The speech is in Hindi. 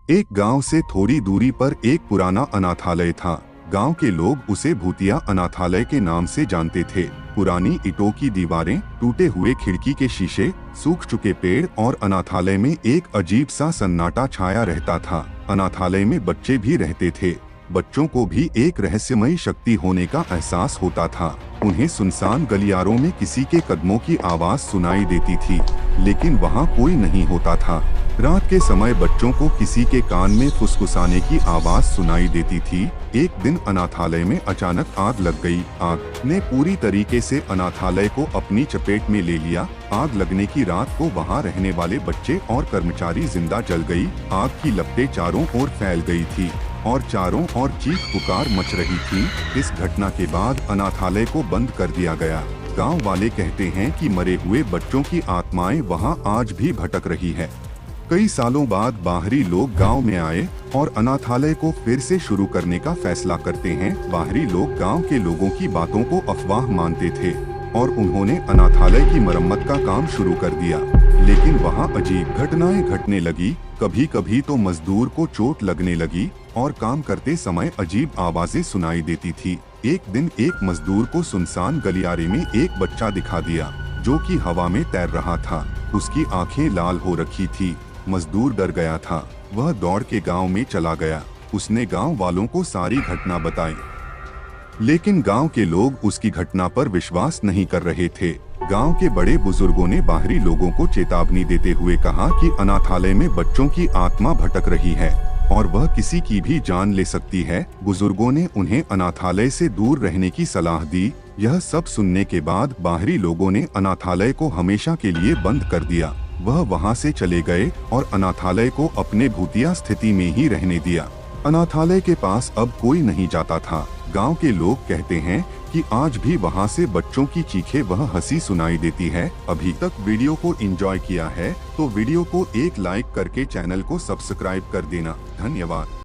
एक गांव से थोड़ी दूरी पर एक पुराना अनाथालय था। गांव के लोग उसे भूतिया अनाथालय के नाम से जानते थे। पुरानी ईंटों की दीवारें, टूटे हुए खिड़की के शीशे, सूख चुके पेड़ और अनाथालय में एक अजीब सा सन्नाटा छाया रहता था। अनाथालय में बच्चे भी रहते थे। बच्चों को भी एक रहस्यमयी शक्ति होने का एहसास होता था। उन्हें सुनसान गलियारों में किसी के कदमों की आवाज सुनाई देती थी, लेकिन वहाँ कोई नहीं होता था। रात के समय बच्चों को किसी के कान में फुसफुसाने की आवाज सुनाई देती थी। एक दिन अनाथालय में अचानक आग लग गई। आग ने पूरी तरीके से अनाथालय को अपनी चपेट में ले लिया। आग लगने की रात को वहाँ रहने वाले बच्चे और कर्मचारी जिंदा जल गई। आग की लपटें चारों ओर फैल गई थी और चारों ओर चीख पुकार मच रही थी। इस घटना के बाद अनाथालय को बंद कर दिया गया। गांव वाले कहते हैं कि मरे हुए बच्चों की आत्माएं वहां आज भी भटक रही है। कई सालों बाद बाहरी लोग गांव में आए और अनाथालय को फिर से शुरू करने का फैसला करते हैं। बाहरी लोग गांव के लोगों की बातों को अफवाह मानते थे और उन्होंने अनाथालय की मरम्मत का काम शुरू कर दिया। लेकिन वहां अजीब घटनाएं घटने लगी। कभी कभी तो मजदूर को चोट लगने लगी और काम करते समय अजीब आवाजें सुनाई देती थी। एक दिन एक मजदूर को सुनसान गलियारे में एक बच्चा दिखा दिया जो कि हवा में तैर रहा था। उसकी आंखें लाल हो रखी थी। मजदूर डर गया था। वह दौड़ के गांव में चला गया। उसने गांव वालों को सारी घटना बताई, लेकिन गांव के लोग उसकी घटना पर विश्वास नहीं कर रहे थे। गांव के बड़े बुजुर्गों ने बाहरी लोगों को चेतावनी देते हुए कहा कि अनाथालय में बच्चों की आत्मा भटक रही है और वह किसी की भी जान ले सकती है। बुजुर्गों ने उन्हें अनाथालय से दूर रहने की सलाह दी। यह सब सुनने के बाद बाहरी लोगों ने अनाथालय को हमेशा के लिए बंद कर दिया। वह वहां से चले गए और अनाथालय को अपने भूतिया स्थिति में ही रहने दिया। अनाथालय के पास अब कोई नहीं जाता था। गांव के लोग कहते हैं कि आज भी वहां से बच्चों की चीखें वह हंसी सुनाई देती है। अभी तक वीडियो को एंजॉय किया है तो वीडियो को एक लाइक करके चैनल को सब्सक्राइब कर देना। धन्यवाद।